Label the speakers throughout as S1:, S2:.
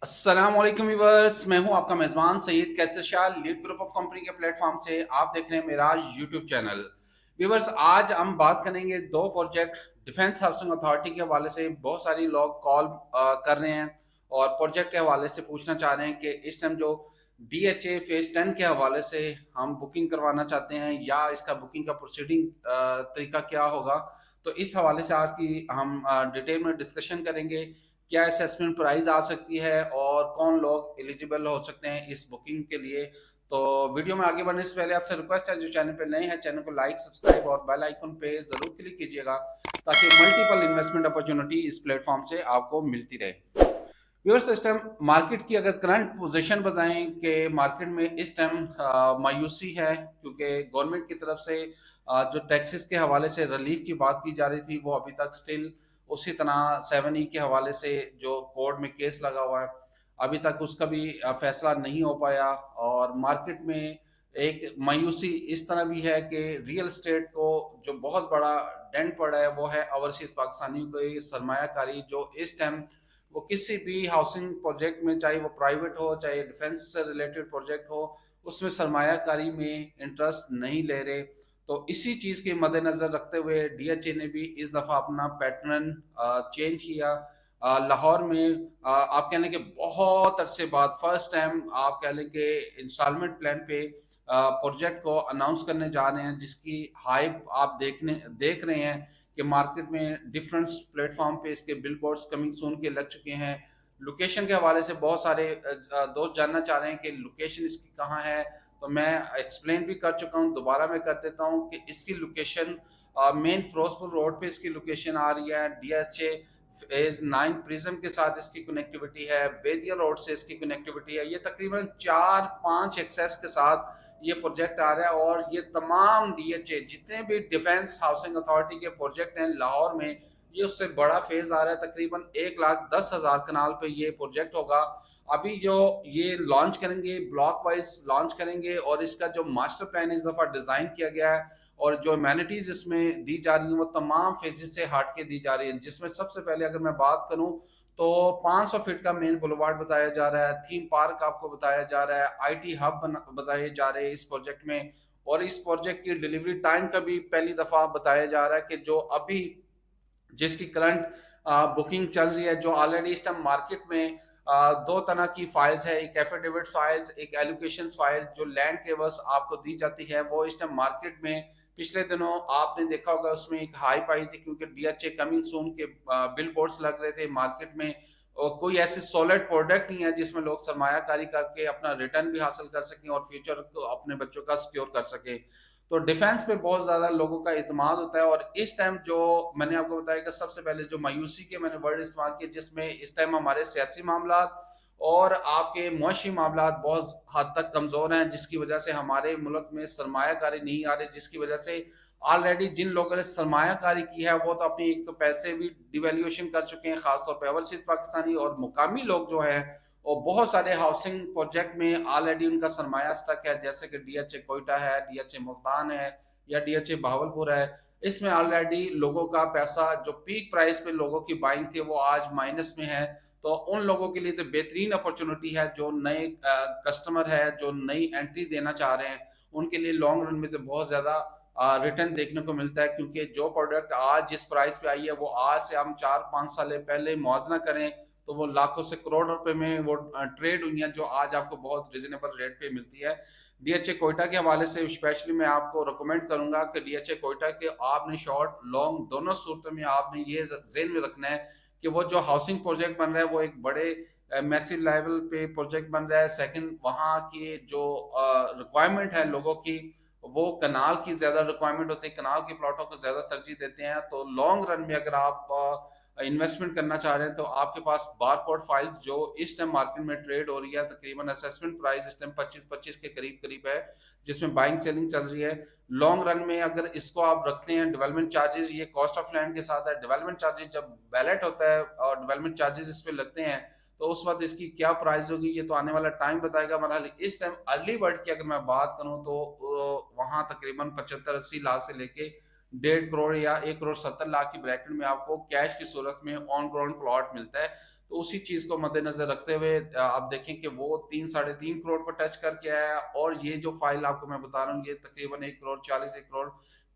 S1: अस्सलाम वालेकुम व्यूअर्स, मैं हूं आपका मेजबान Saeed Qaiser Shah, lead group of company के प्लेटफॉर्म से आप देख रहे हैं मेरा यूट्यूब चैनल। व्यूअर्स, आज हम बात करेंगे दो प्रोजेक्ट डिफेंस हाउसिंग अथॉरिटी के हवाले से। बहुत सारी लोग कॉल कर रहे हैं और प्रोजेक्ट के हवाले से पूछना चाह रहे हैं कि इस टाइम जो DHA फेज 10 के हवाले से हम बुकिंग करवाना चाहते हैं या इसका बुकिंग का प्रोसीडिंग तरीका क्या होगा। तो इस हवाले से आज की हम डिटेल में डिस्कशन करेंगे। क्या असेसमेंट प्राइस आ सकती है और कौन लोग एलिजिबल हो सकते हैं इस बुकिंग के लिए। तो वीडियो में आगे बढ़ने से पहले आपसे रिक्वेस्ट है, जो चैनल पे नए हैं चैनल को लाइक सब्सक्राइब और बेल आइकन पे जरूर क्लिक कीजिएगा ताकि मल्टीपल इन्वेस्टमेंट अपॉर्चुनिटी इस प्लेटफॉर्म से आपको मिलती रहे। व्यूअर्स, इस टाइम मार्केट की अगर करंट पोजीशन बताएं कि मार्केट में इस टाइम मायूसी है, क्योंकि गवर्नमेंट की तरफ से जो टैक्सेस के हवाले से रिलीफ की बात की जा रही थी वो अभी तक स्टिल उसी तरह 7E के हवाले से जो कोर्ट में केस लगा हुआ है अभी तक उसका भी फैसला नहीं हो पाया। और मार्केट में एक मायूसी इस तरह भी है कि रियल एस्टेट को जो बहुत बड़ा डेंट पड़ा है वो है ओवरसीज पाकिस्तानियों की सरमायाकारी, जो इस टाइम वो किसी भी हाउसिंग प्रोजेक्ट में, चाहे वो प्राइवेट हो चाहे डिफेंस से रिलेटेड प्रोजेक्ट हो, उसमें सरमायाकारी में इंटरेस्ट नहीं ले रहे। तो इसी चीज के मद्देनजर रखते हुए DHA ने भी इस दफा अपना पैटर्न चेंज किया। लाहौर में आप कह लें कि बहुत अरसे बाद फर्स्ट टाइम आप कह लें कि इंस्टॉलमेंट प्लान पे प्रोजेक्ट को अनाउंस करने जा रहे हैं, जिसकी हाइप आप देख रहे हैं कि मार्केट में डिफरेंट प्लेटफॉर्म पे इसके बिलबोर्ड्स कमिंग सून के लग चुके हैं। लोकेशन के हवाले से बहुत सारे दोस्त जानना चाह रहे हैं कि लोकेशन इसकी कहाँ है। तो मैं एक्सप्लेन भी कर चुका हूँ, दोबारा मैं कर देता हूँ कि इसकी लोकेशन मेन फिरोजपुर रोड पे इसकी लोकेशन आ रही है। DHA फेज 9 प्रिज्म के साथ इसकी कनेक्टिविटी है, बेदिया रोड से इसकी कनेक्टिविटी है। ये तकरीबन 4-5 एक्सेस के साथ ये प्रोजेक्ट आ रहा है और ये तमाम DHA जितने भी डिफेंस हाउसिंग अथॉरिटी के प्रोजेक्ट हैं लाहौर में, ये उससे बड़ा फेज आ रहा है। तकरीबन 1,10,000 कनाल पे ये प्रोजेक्ट होगा। अभी जो ये लॉन्च करेंगे ब्लॉक वाइज लॉन्च करेंगे और इसका जो मास्टर प्लान इस दफा डिजाइन किया गया है और जो एमेनिटीज इसमें दी जा रही हैं वो तमाम फेजेस से हट के दी जा रही है। जिसमें सबसे पहले अगर मैं बात करूं तो 500 फीट का मेन बुलवार्ड बताया जा रहा है, थीम पार्क आपको बताया जा रहा है, IT हब बताए जा रहे हैं इस प्रोजेक्ट में। और इस प्रोजेक्ट की डिलीवरी टाइम का भी पहली दफा बताया जा रहा है कि जो अभी जिसकी करंट बुकिंग चल रही है, जो ऑलरेडी इस टाइम मार्केट में दो तरह की फाइल्स है, एक एफिडेविट फाइल्स एक एलोकेशन फाइल जो लैंड के बस आपको दी जाती है, वो इस टाइम मार्केट में पिछले दिनों आपने देखा होगा उसमें एक हाइप आई थी क्योंकि DHA कमिंग सून के बिल बोर्ड्स लग रहे थे मार्केट में। और कोई ऐसे सॉलिड प्रोडक्ट नहीं है जिसमें लोग सरमायाकारी करके अपना रिटर्न भी हासिल कर सकें और फ्यूचर को अपने बच्चों का सिक्योर कर सकें। तो डिफेंस पे बहुत ज्यादा लोगों का इतमाद होता है। और इस टाइम जो मैंने आपको बताया कि सबसे पहले जो मायूसी के मैंने वर्ड इस्तेमाल किए, जिसमें इस टाइम हमारे सियासी मामला और आपके मुआशी मामला बहुत हद तक कमजोर हैं, जिसकी वजह से हमारे मुल्क में सरमायाकारी नहीं आ रही, जिसकी वजह से ऑलरेडी जिन लोगों ने सरमायाकारी की है वो तो अपनी एक तो पैसे भी डिवेल्यूएशन कर चुके हैं, खासतौर पर ओवरसीज पाकिस्तानी और मुकामी लोग जो है। और बहुत सारे हाउसिंग प्रोजेक्ट में ऑलरेडी उनका सरमाया स्टक है, जैसे कि DHA कोयटा है, DHA मुल्तान है या DHA बहावलपुर है। इसमें ऑलरेडी लोगों का पैसा जो पीक प्राइस पे लोगों की बाइंग थी वो आज माइनस में है। तो उन लोगों के लिए तो बेहतरीन अपॉर्चुनिटी है, जो नए कस्टमर है जो नई एंट्री देना चाह रहे हैं, उनके लिए लॉन्ग रन में तो बहुत ज्यादा रिटर्न देखने को मिलता है। क्योंकि जो प्रोडक्ट आज जिस प्राइस पे आई है वो आज से हम 4-5 साल पहले मुआवजा करें तो वो लाखों से करोड़ रुपए में वो ट्रेड हुई है, जो आज आपको बहुत रिजनेबल रेट पे मिलती है। DHA कोयटा के हवाले से स्पेशली मैं आपको रिकमेंड करूंगा कि DHA कोयटा के आपने शॉर्ट लॉन्ग दोनों सूरतों में आपने ये जेहन में रखना है कि वो जो हाउसिंग प्रोजेक्ट बन रहा है वो एक बड़े मैसिव लेवल पे प्रोजेक्ट बन रहा है। सेकंड, वहाँ की जो रिक्वायरमेंट है लोगों की, वो कनाल की ज्यादा रिक्वायरमेंट होती है, कनाल के प्लॉटों को ज्यादा तरजीह देते हैं। तो लॉन्ग रन में अगर आप इन्वेस्टमेंट करना चाह रहे हैं तो आपके पास बारकोड फाइल्स जो इस टाइम मार्केट में ट्रेड हो रही है, तकरीबन असेसमेंट प्राइस इस टाइम 25-25 के करीब करीब है, जिसमें बाइंग सेलिंग चल रही है। लॉन्ग रन में अगर इसको आप रखते हैं, डेवलपमेंट चार्जेस ये कॉस्ट ऑफ लैंड के साथ है, डेवलपमेंट चार्जेस जब बैलेट होता है और डेवलपमेंट चार्जेस इस पे लगते हैं तो उस वक्त इसकी क्या प्राइस होगी ये तो आने वाला टाइम बताएगा। मरहल इस टाइम अर्ली बर्ड की अगर मैं बात करूं तो वहां तकरीबन 75-80 लाख से लेके 1.5 करोड़ या 1,70,00,000 की ब्रैकेट में आपको कैश की सूरत में ऑन ग्राउंड प्लॉट मिलता है। तो उसी चीज को मद्देनजर रखते हुए आप देखें कि वो 3 साढ़े 3 करोड़ को टच करके आया, और ये जो फाइल आपको मैं बता रहा हूँ ये तकरीबन 1 करोड़ 40 1 करोड़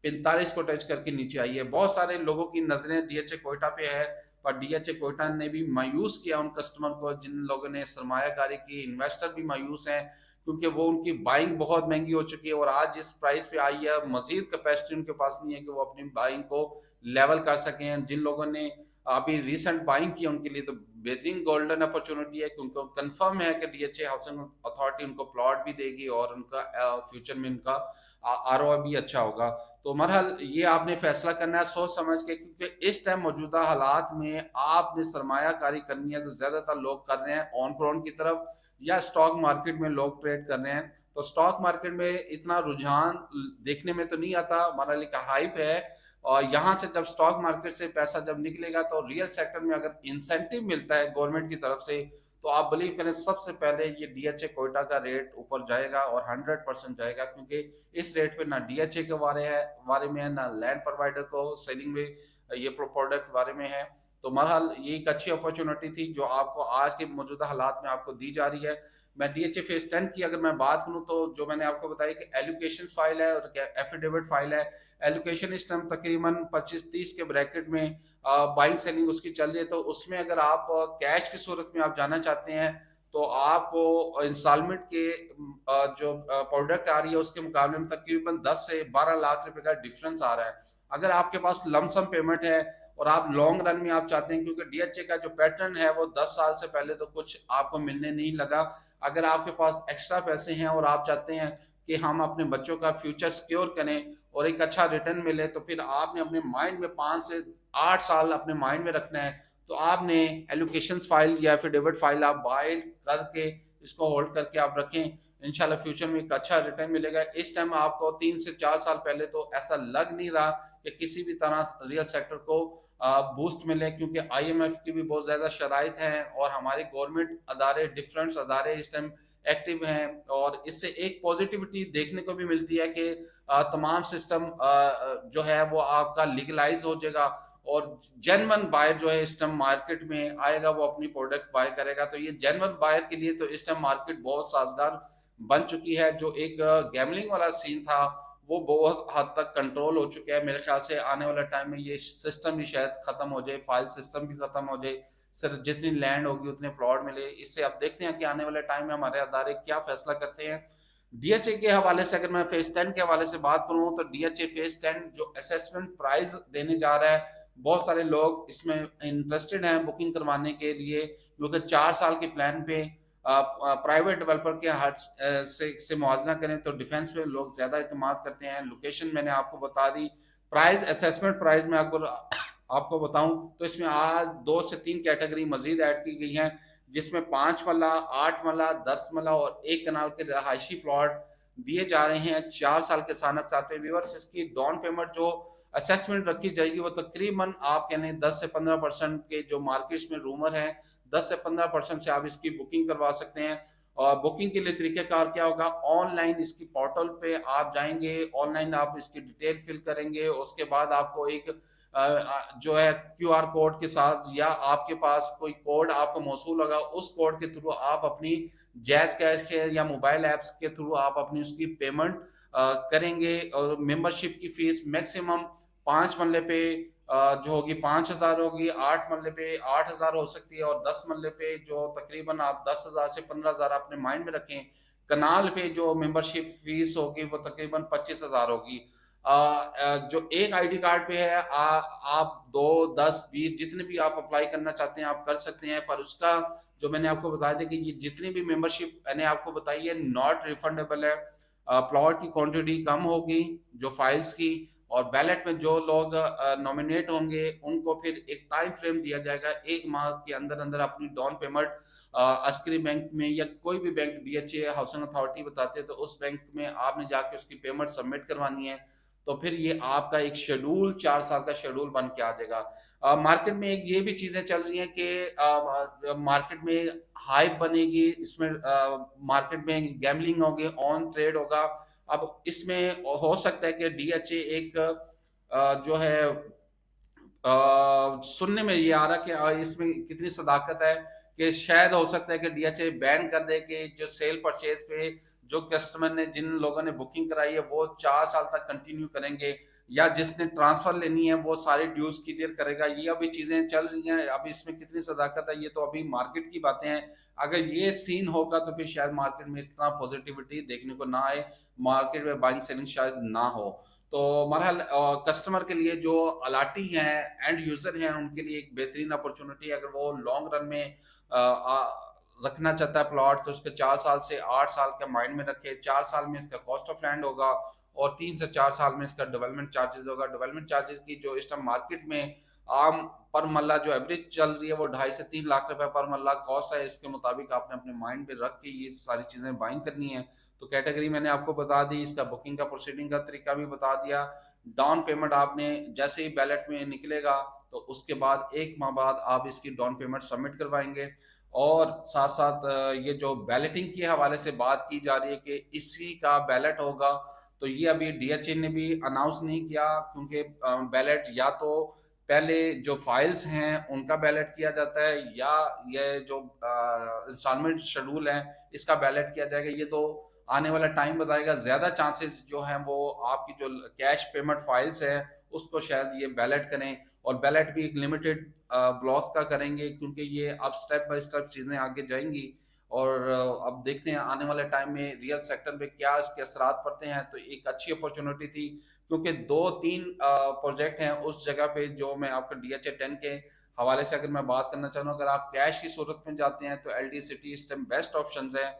S1: 45 को टच करके नीचे आई है। बहुत सारे लोगों की नजरें डीएचए कोयटा पे है, पर डीएचए कोयटा ने भी मायूस किया उन कस्टमर को जिन लोगों ने सरमायाकारी की। इन्वेस्टर भी मायूस हैं क्योंकि वो उनकी बाइंग बहुत महंगी हो चुकी है, और आज जिस प्राइस पे आई है मजीद कैपेसिटी उनके पास नहीं है कि वो अपनी बाइंग को लेवल कर सकें। जिन लोगों ने अभी रिसेंट बाइंग की उनके लिए तो बेहतरीन गोल्डन अपॉर्चुनिटी है, क्योंकि कंफर्म है कि डीएचए हाउसिंग अथॉरिटी उनको प्लॉट भी देगी और उनका फ्यूचर में उनका आरओआई भी अच्छा होगा। तो मरहल ये आपने फैसला करना है सोच समझ के, क्योंकि इस टाइम मौजूदा हालात में आपने सरमायाकारी करनी है तो ज्यादातर लोग कर रहे हैं ऑन ग्राउंड की तरफ, या स्टॉक मार्केट में लोग ट्रेड कर रहे हैं। तो स्टॉक मार्केट में इतना रुझान देखने में तो नहीं आता, मरहल का हाइप है। और यहाँ से जब स्टॉक मार्केट से पैसा जब निकलेगा तो रियल सेक्टर में अगर इंसेंटिव मिलता है गवर्नमेंट की तरफ से, तो आप बिलीव करें सबसे पहले ये डीएचए कोयटा का रेट ऊपर जाएगा, और 100% जाएगा, क्योंकि इस रेट पे ना डीएचए के बारे में है, ना लैंड प्रोवाइडर को सेलिंग में ये प्रोडक्ट बारे में है। तो बहरहाल ये एक अच्छी अपॉर्चुनिटी थी जो आपको आज के मौजूदा हालात में आपको दी जा रही है। मैं डीएचए फेज 10 की अगर मैं बात करूं तो जो मैंने आपको बताया कि एलोकेशन फाइल है और एफिडेविट फाइल है। एलोकेशन इस टाइम तकरीबन 25-30 के ब्रैकेट में बाइंग सेलिंग उसकी चल रही है, तो उसमें अगर आप कैश की सूरत में आप जाना चाहते हैं तो आपको इंस्टॉलमेंट के जो प्रोडक्ट आ रही है उसके मुकाबले में तकरीबन 10 से 12 लाख रुपए का डिफरेंस आ रहा है। अगर आपके पास लमसम पेमेंट है और आप लॉन्ग रन में आप चाहते हैं, क्योंकि डीएचए का जो पैटर्न है वो 10 साल से पहले तो कुछ आपको मिलने नहीं लगा। अगर आपके पास एक्स्ट्रा पैसे हैं और आप चाहते हैं कि हम अपने बच्चों का फ्यूचर सिक्योर करें और एक अच्छा रिटर्न मिले, तो फिर आपने अपने माइंड में 5 से 8 साल अपने माइंड में रखना है। तो आपने एलोकेशन फाइल या फिर डेबिट फाइल आप बाय करके इसको होल्ड करके आप रखें, इंशाल्लाह फ्यूचर में एक अच्छा रिटर्न मिलेगा। इस टाइम आपको 3 से 4 साल पहले तो ऐसा लग नहीं रहा कि किसी भी तरह रियल सेक्टर को बूस्ट मिले, क्योंकि आईएमएफ की भी बहुत ज्यादा शराइत हैं और हमारे गवर्नमेंट अदारे डिफरेंट अदारे इस टाइम एक्टिव हैं। और इससे एक पॉजिटिविटी देखने को भी मिलती है कि तमाम सिस्टम जो है वो आपका लीगलाइज हो जाएगा, और जेन्युइन बायर जो है इस टाइम मार्केट में आएगा, वो अपनी प्रोडक्ट बाय करेगा। तो ये जेन्युइन बायर के लिए तो इस टाइम मार्केट बहुत साजगार बन चुकी है। जो एक गैमलिंग वाला सीन था वो बहुत हद तक कंट्रोल हो चुका है। मेरे ख्याल से आने वाला टाइम में ये सिस्टम भी शायद खत्म हो जाए, फाइल सिस्टम भी खत्म हो जाए, सिर्फ जितनी लैंड होगी उतने प्लॉट मिले। इससे अब देखते हैं कि आने वाले टाइम में हमारे अदारे क्या फैसला करते हैं। डीएचए के हवाले से अगर मैं फेज 10 के हवाले से बात करूं तो डीएचए फेज 10 जो असेसमेंट प्राइस देने जा रहा है, बहुत सारे लोग इसमें इंटरेस्टेड हैं बुकिंग करवाने के लिए, क्योंकि 4 साल के प्लान पे प्राइवेट डेवलपर के हाथ से मुआवजा करें तो डिफेंस पे लोग ज्यादा इतमाद करते हैं। लोकेशन मैंने आपको बता दी। प्राइस असेसमेंट प्राइस में आपको बताऊं तो इसमें आज 2 से 3 कैटेगरी मजीद ऐड की गई हैं, जिसमें 5 मरला 8 मरला 10 मरला और 1 कनाल के रहायशी प्लॉट दिए जा रहे हैं 4 साल के सानक साथ में। व्यूअर्स इसकी डाउन पेमेंट जो असेसमेंट रखी जाएगी वो तकरीबन आप कहने 10 से 15% के जो मार्केट्स में रूमर है 10 से 15% से आप इसकी बुकिंग करवा सकते हैं। और बुकिंग के लिए तरीकेकार क्या होगा, ऑनलाइन इसकी पोर्टल पे आप जाएंगे, ऑनलाइन आप इसकी डिटेल फिल करेंगे, उसके बाद आपको एक जो है क्यूआर कोड के साथ या आपके पास कोई कोड आपको मौसूल होगा, उस कोड के थ्रू आप अपनी जैज कैश के या मोबाइल ऐप्स के थ्रू आप अपनी उसकी पेमेंट करेंगे। और मेंबरशिप की फीस मैक्सिमम 5 मरले पे जो होगी 5,000 होगी, 8 मरले पे 8,000 हो सकती है, और 10 मरले पे जो तकरीबन आप 10,000 से 15,000 अपने माइंड में रखें। कनाल पे जो मेंबरशिप फीस होगी वो तकरीबन 25,000 होगी। जो एक आईडी कार्ड पे है आप 2, 10, 20 जितने भी आप अप्लाई करना चाहते हैं आप कर सकते हैं, पर उसका जो मैंने आपको बताया था कि ये जितनी भी मेंबरशिप मैंने आपको बताई है नॉट रिफंडेबल है। प्लॉट की क्वांटिटी कम होगी जो फाइल्स की, और बैलेट में जो लोग नॉमिनेट होंगे उनको फिर एक टाइम फ्रेम दिया जाएगा, 1 माह के अंदर अंदर अपनी डाउन पेमेंट अस्करी बैंक में या कोई भी बैंक डीएचए हाउसिंग अथॉरिटी बताते हैं तो उस बैंक में आपने जाके उसकी पेमेंट सबमिट करवानी है। तो फिर ये आपका एक शेड्यूल 4 साल का शेड्यूल बन के आ जाएगा। मार्केट में एक ये भी चीजें चल रही हैं कि मार्केट में हाइप बनेगी, इसमें मार्केट में गैमलिंग होगी, ऑन ट्रेड होगा। अब इसमें हो सकता है कि डीएचए एक जो है सुनने में ये आ रहा कि इसमें कितनी सदाकत है कि शायद हो सकता है कि डीएचए बैन कर दे कि जो सेल परचेज पे जो कस्टमर ने जिन लोगों ने बुकिंग कराई है वो 4 साल तक कंटिन्यू करेंगे, या जिसने ट्रांसफर लेनी है वो सारी ड्यूज क्लियर करेगा। ये अभी चीजें चल रही हैं, अब इसमें कितनी सदाकत है ये तो अभी मार्केट की बातें हैं। अगर ये सीन होगा तो फिर शायद मार्केट में इतना पॉजिटिविटी देखने को ना आए, मार्केट में बाइंग सेलिंग शायद ना हो। तो बहरहाल कस्टमर के लिए जो अलाटी हैं, एंड यूजर हैं, उनके लिए एक बेहतरीन अपॉर्चुनिटी है। अगर वो लॉन्ग रन में रखना चाहता है प्लॉट, तो उसके 4 साल से 8 साल का माइंड में रखे। 4 साल में इसका कॉस्ट ऑफ लैंड होगा और 3 से 4 साल में इसका डेवलपमेंट चार्जेस होगा। डेवलपमेंट चार्जेस की जो इस टाइम मार्केट में आम पर मल्ला जो एवरेज चल रही है वो 2.5 से 3 लाख रुपए पर मल्ला कॉस्ट है। इसके मुताबिक आपने अपने माइंड पे रख के ये सारी चीजें बाइंग करनी है। तो कैटेगरी मैंने आपको बता दी, इसका बुकिंग का प्रोसीडिंग का तरीका भी बता दिया। डाउन पेमेंट आपने जैसे ही बैलेट में निकलेगा तो उसके बाद 1 माह बाद आप इसकी डाउन पेमेंट सबमिट करवाएंगे। और साथ साथ ये जो बैलेटिंग के हवाले से बात की जा रही है कि इसी का बैलेट होगा, तो ये अभी डीएचए ने भी अनाउंस नहीं किया, क्योंकि बैलेट या तो पहले जो फाइल्स हैं उनका बैलेट किया जाता है, या ये जो इंस्टॉलमेंट शेड्यूल है इसका बैलेट किया जाएगा। ये तो आने वाला टाइम बताएगा। ज्यादा चांसेस जो हैं वो आपकी जो कैश पेमेंट फाइल्स है उसको शायद ये बैलेट करें, और बैलेट भी एक लिमिटेड ब्लॉक का करेंगे, क्योंकि ये अब स्टेप बाय स्टेप चीजें आगे जाएंगी। और अब देखते हैं आने वाले टाइम में रियल सेक्टर पे क्या इसके असरात पड़ते हैं। तो एक अच्छी अपॉर्चुनिटी थी, क्योंकि 2-3 प्रोजेक्ट हैं उस जगह पे जो मैं आपको डीएचए 10 के हवाले से अगर मैं बात करना चाहूँ। अगर आप कैश की सूरत में जाते हैं तो एलडी सिटी इस टाइम बेस्ट ऑप्शन है।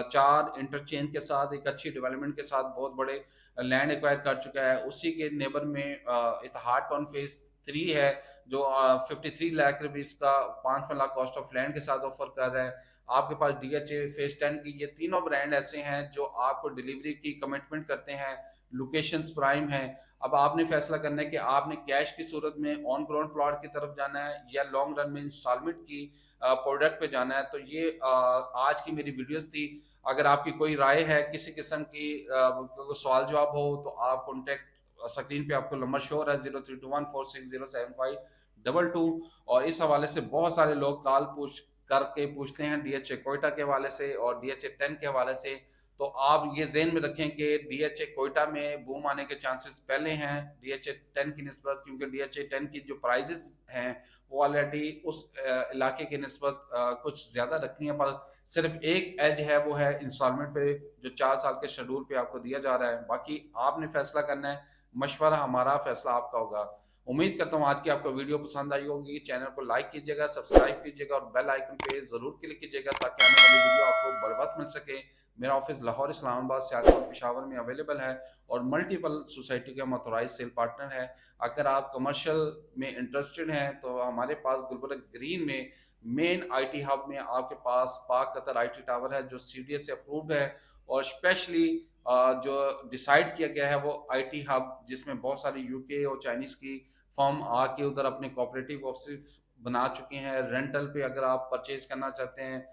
S1: 4 इंटरचेंज के साथ एक अच्छी डेवलपमेंट के साथ बहुत बड़े लैंड एक्वायर कर चुका है। उसी के नेबर में इतिहाद टाउन फेज 3 है जो 53 लाख रुपीज का 5 लाख कॉस्ट ऑफ लैंड के साथ ऑफर कर रहा है। आपके पास डीएचए फेज 10 की ये तीनों ब्रांड ऐसे हैं जो आपको डिलीवरी की कमिटमेंट करते हैं, लोकेशंस प्राइम है। अब आपने फैसला करना है कि आपने कैश की सूरत में ऑन ग्राउंड प्लॉट की तरफ जाना है या लॉन्ग रन में इंस्टॉलमेंट की प्रोडक्ट पे जाना है। तो ये आज की मेरी वीडियोस थी। अगर आपकी कोई राय है, किसी किस्म की सवाल जवाब हो, तो आप कॉन्टेक्ट, स्क्रीन पे आपको नंबर शो हो रहा है 0321460752। और इस हवाले से बहुत सारे लोग कॉल पूछ करके पूछते हैं डीएचए कोयटा के हवाले से और डीएचए 10 के हवाले से। तो आप ये ज़हन में रखें कि डीएचए कोयटा में बूम आने के चांसेस पहले हैं डीएचए 10 की निस्बत, क्योंकि डीएचए 10 की जो प्राइजेस हैं वो ऑलरेडी उस इलाके की निस्बत कुछ ज़्यादा रखनी है। पर सिर्फ एक एज है, वो है इंस्टॉलमेंट पे जो 4 साल के शेड्यूल पे आपको दिया जा रहा है। बाकी आपने फैसला करना है, मशवरा हमारा, फैसला आपका होगा। उम्मीद करता हूँ आज की आपको वीडियो पसंद आई होगी। चैनल को लाइक कीजिएगा, सब्सक्राइब कीजिएगा और बेल आइकन पे जरूर क्लिक कीजिएगा ताकि आने वाली वीडियो आपको बर वक्त मिल सके। मेरा ऑफिस लाहौर, इस्लामाबाद, सियालकोट, पेशावर में अवेलेबल है और मल्टीपल सोसाइटी का ऑथराइज सेल पार्टनर है। अगर आप कमर्शियल में इंटरेस्टेड हैं तो हमारे पास गुलबर्ग ग्रीन में मेन आईटी हब में आपके पास पाक कतर आईटी टावर है जो सीडीएस से अप्रूव्ड है, और स्पेशली जो डिसाइड किया गया है वो आईटी हब जिसमें बहुत सारी यूके और चाइनीज की फर्म आके उधर अपने कोऑपरेटिव ऑफिस बना चुके हैं। रेंटल पे अगर आप परचेज करना चाहते हैं,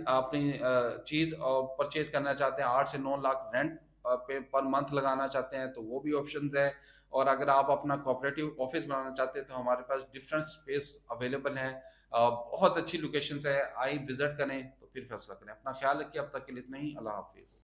S1: अपनी चीज परचेज करना चाहते हैं, 8 से 9 लाख रेंट पे पर मंथ लगाना चाहते हैं तो वो भी ऑप्शन है। और अगर आप अपना कोऑपरेटिव ऑफिस बनाना चाहते हैं तो हमारे पास डिफरेंट स्पेस अवेलेबल है। बहुत अच्छी लोकेशन है, आई विजिट करें तो फिर फैसला करें। अपना ख्याल रखिए, अब तक के लिए इतना ही। अल्लाह हाफिज।